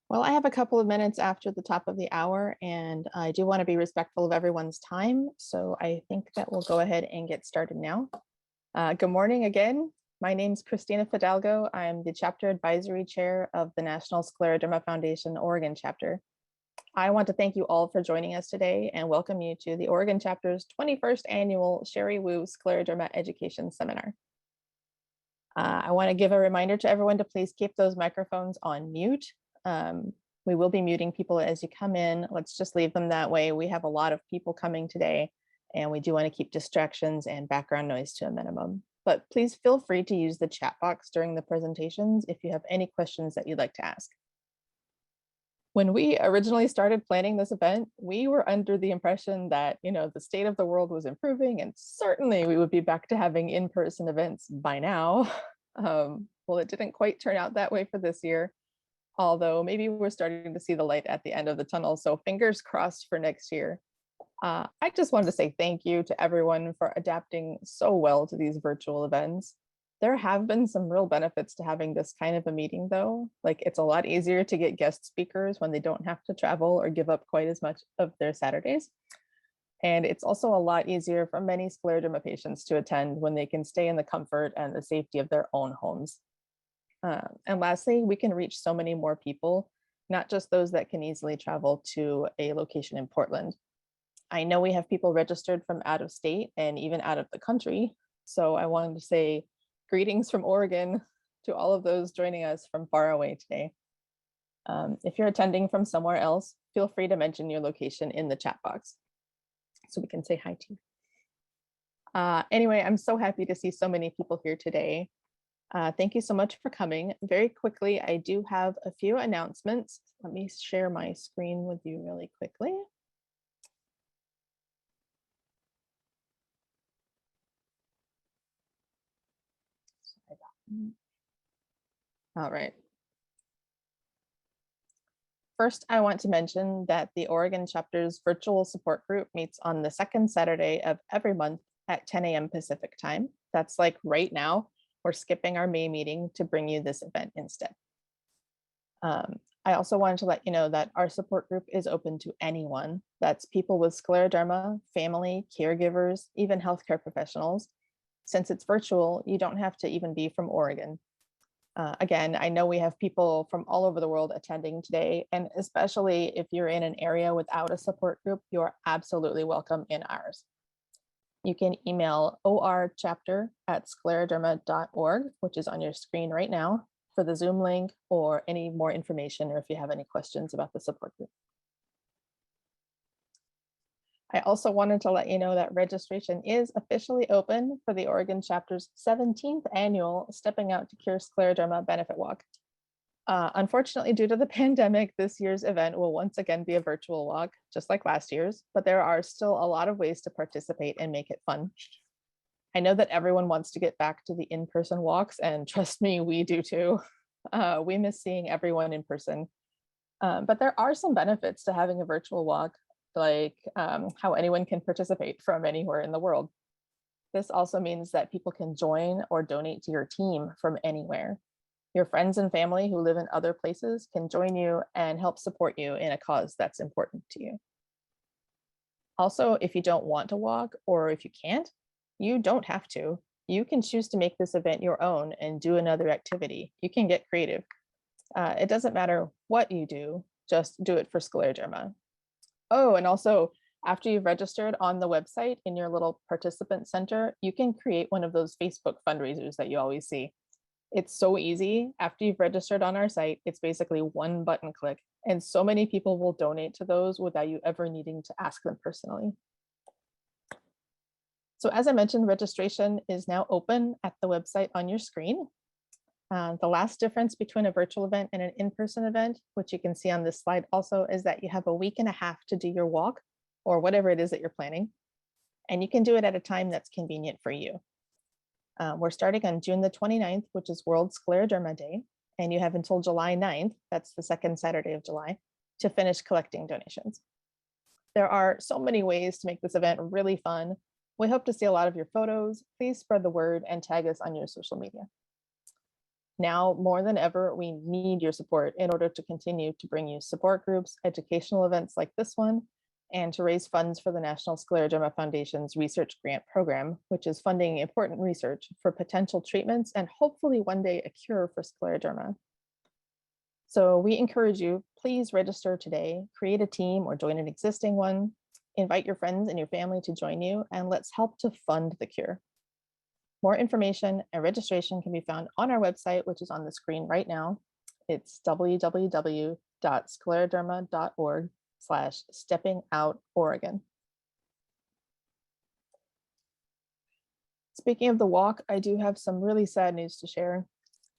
Well, I have a couple of minutes after the top of the hour, and I do want to be respectful of everyone's time. So I think that we'll go ahead and get started now. Good morning again. My name is Christina Fidalgo. I'm the Chapter Advisory Chair of the National Scleroderma Foundation Oregon Chapter. I want to thank you all for joining us today and welcome you to the Oregon Chapter's 21st Annual Cheri Scleroderma Education Seminar. I want to give a reminder to everyone to please keep those microphones on mute. We will be muting people as you come in. Let's just leave them that way. We have a lot of people coming today, and we do want to keep distractions and background noise to a minimum. But please feel free to use the chat box during the presentations if you have any questions that you'd like to ask. When we originally started planning this event, we were under the impression that, the state of the world was improving and certainly we would be back to having in-person events by now. Well, it didn't quite turn out that way for this year, although maybe we're starting to see the light at the end of the tunnel. So fingers crossed for next year. I just wanted to say thank you to everyone for adapting so well to these virtual events. There have been some real benefits to having this kind of a meeting though. Like it's a lot easier to get guest speakers when they don't have to travel or give up quite as much of their Saturdays. And it's also a lot easier for many scleroderma patients to attend when they can stay in the comfort and the safety of their own homes. And lastly, we can reach so many more people, not just those that can easily travel to a location in Portland. I know we have people registered from out of state and even out of the country. So I wanted to say greetings from Oregon to all of those joining us from far away today. If you're attending from somewhere else, feel free to mention your location in the chat box so we can say hi to you. Anyway, I'm so happy to see so many people here today. Thank you so much for coming. Very quickly, I do have a few announcements. Let me share my screen with you really quickly. All right. First, I want to mention that the Oregon Chapter's virtual support group meets on the second Saturday of every month at 10 a.m. Pacific time. That's like right now. We're skipping our May meeting to bring you this event instead. I also wanted to let you know that our support group is open to anyone. That's people with scleroderma, family, caregivers, even healthcare professionals. Since it's virtual, you don't have to even be from Oregon. Again, I know we have people from all over the world attending today, and especially if you're in an area without a support group, you're absolutely welcome in ours. You can email orchapter@scleroderma.org, which is on your screen right now, for the Zoom link or any more information, or if you have any questions about the support group. I also wanted to let you know that registration is officially open for the Oregon Chapter's 17th annual Stepping Out to Cure Scleroderma Benefit Walk. Unfortunately, due to the pandemic, this year's event will once again be a virtual walk, just like last year's, but there are still a lot of ways to participate and make it fun. I know that everyone wants to get back to the in-person walks, and trust me, we do too. We miss seeing everyone in person. But there are some benefits to having a virtual walk, like how anyone can participate from anywhere in the world. This also means that people can join or donate to your team from anywhere. Your friends and family who live in other places can join you and help support you in a cause that's important to you. Also, if you don't want to walk or if you can't, you don't have to. You can choose to make this event your own and do another activity. You can get creative. It doesn't matter what you do, just do it for scleroderma. Oh, and also after you've registered on the website in your little participant center, you can create one of those Facebook fundraisers that you always see. It's so easy. After you've registered on our site, it's basically one button click, and so many people will donate to those without you ever needing to ask them personally. So as I mentioned, registration is now open at the website on your screen. The last difference between a virtual event and an in-person event, which you can see on this slide also, is that you have a week and a half to do your walk or whatever it is that you're planning. And you can do it at a time that's convenient for you. We're starting on June the 29th, which is World Scleroderma Day. And you have until July 9th, that's the second Saturday of July, to finish collecting donations. There are so many ways to make this event really fun. We hope to see a lot of your photos. Please spread the word and tag us on your social media. Now, more than ever, we need your support in order to continue to bring you support groups, educational events like this one, and to raise funds for the National Scleroderma Foundation's research grant program, which is funding important research for potential treatments and hopefully one day a cure for scleroderma. So we encourage you, please register today, create a team or join an existing one, invite your friends and your family to join you, and let's help to fund the cure. More information and registration can be found on our website, which is on the screen right now. It's www.scleroderma.org/steppingout-Oregon. Speaking of the walk, I do have some really sad news to share.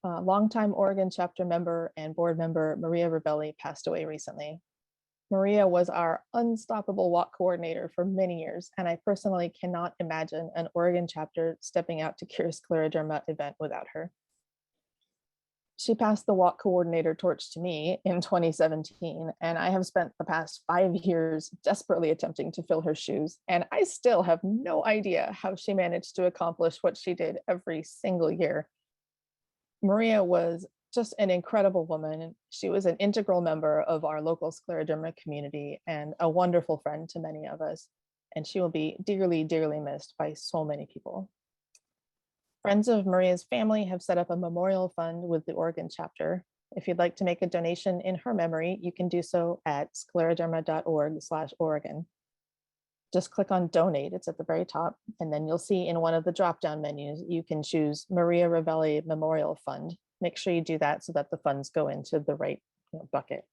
Longtime Oregon chapter member and board member Maria Ravelli passed away recently. Maria was our unstoppable walk coordinator for many years, and I personally cannot imagine an Oregon chapter stepping out to cure scleroderma event without her. She passed the walk coordinator torch to me in 2017, and I have spent the past 5 years desperately attempting to fill her shoes, and I still have no idea how she managed to accomplish what she did every single year. Maria was just an incredible woman. She was an integral member of our local scleroderma community and a wonderful friend to many of us. And she will be dearly, dearly missed by so many people. Friends of Maria's family have set up a memorial fund with the Oregon chapter. If you'd like to make a donation in her memory, you can do so at scleroderma.org/Oregon. Just click on donate, it's at the very top, and then you'll see in one of the drop-down menus, you can choose Maria Ravelli Memorial Fund. Make sure you do that so that the funds go into the right bucket.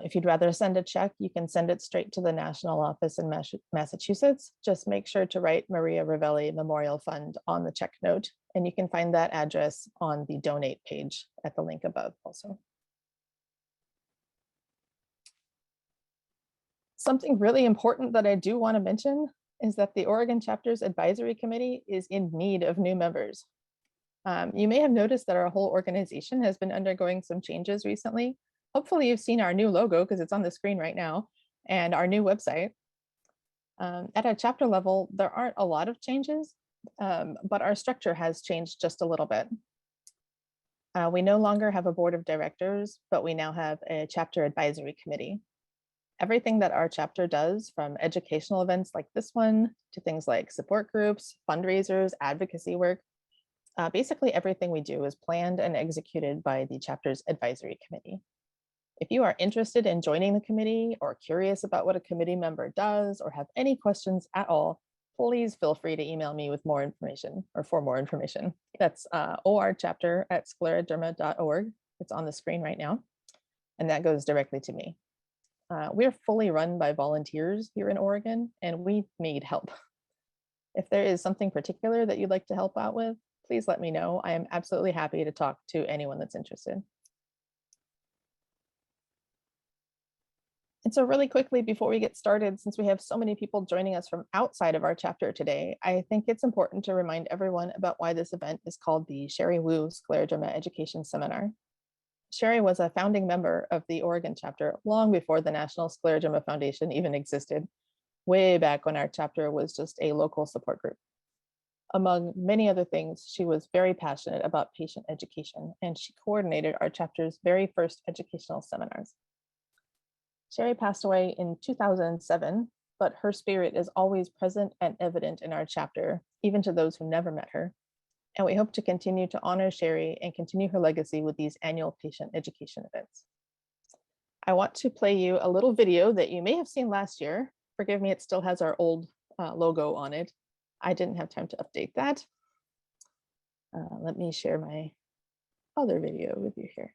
If you'd rather send a check, you can send it straight to the national office in Massachusetts. Just make sure to write Maria Ravelli Memorial Fund on the check note, and you can find that address on the donate page at the link above also. Something really important that I do want to mention is that the Oregon Chapter's Advisory Committee is in need of new members. You may have noticed that our whole organization has been undergoing some changes recently. Hopefully you've seen our new logo because it's on the screen right now, and our new website. At a chapter level, there aren't a lot of changes, but our structure has changed just a little bit. We no longer have a board of directors, but we now have a chapter advisory committee. Everything that our chapter does, from educational events like this one to things like support groups, fundraisers, advocacy work, basically everything we do is planned and executed by the chapter's advisory committee. If you are interested in joining the committee or curious about what a committee member does or have any questions at all, please feel free to email me with more information or for more information. That's orchapter@scleroderma.org. It's on the screen right now, and that goes directly to me. We're fully run by volunteers here in Oregon, and we need help. If there is something particular that you'd like to help out with, please let me know. I am absolutely happy to talk to anyone that's interested. And so really quickly before we get started, since we have so many people joining us from outside of our chapter today, I think it's important to remind everyone about why this event is called the Cheri Scleroderma Education Seminar. Cheri was a founding member of the Oregon chapter long before the National Scleroderma Foundation even existed, way back when our chapter was just a local support group. Among many other things, she was very passionate about patient education, and she coordinated our chapter's very first educational seminars. Cheri passed away in 2007, but her spirit is always present and evident in our chapter, even to those who never met her. And we hope to continue to honor Cheri and continue her legacy with these annual patient education events. I want to play you a little video that you may have seen last year. Forgive me, it still has our old logo on it. I didn't have time to update that. Let me share my other video with you here.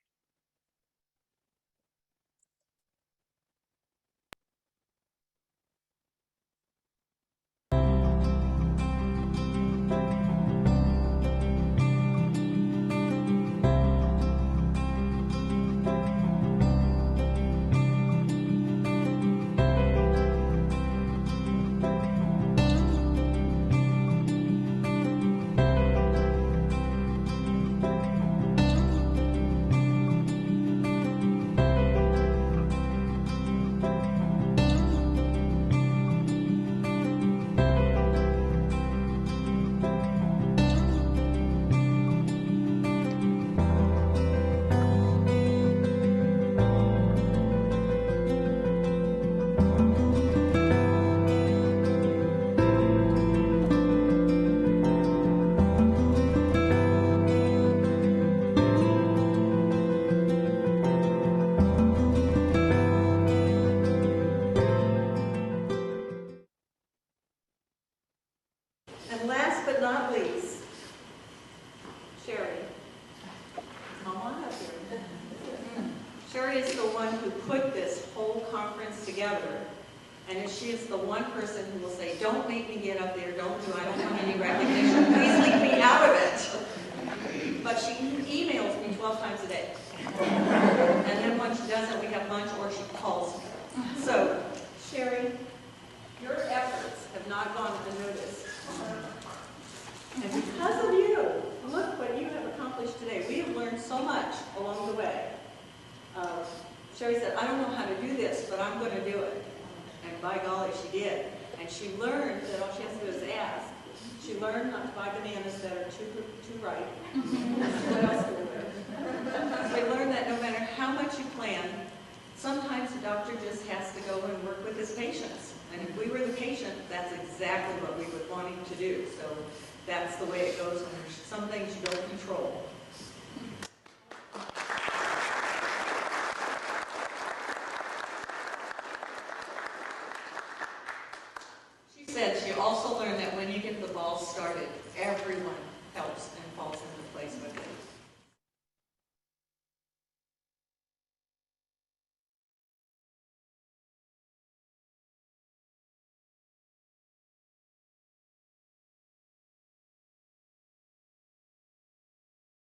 Cheri is the one who put this whole conference together, and she is the one person who will say, don't make me get up there, I don't want any recognition, please leave me out of it. But she emails me 12 times a day. And then when she doesn't, we have lunch or she calls me. So, Cheri, your efforts have not gone unnoticed. And because of you, look what you have accomplished today. We have learned so much along the way. Cheri said, I don't know how to do this, but I'm going to do it. And by golly, she did. And she learned that all she has to do is ask. She learned not to buy bananas that are too ripe.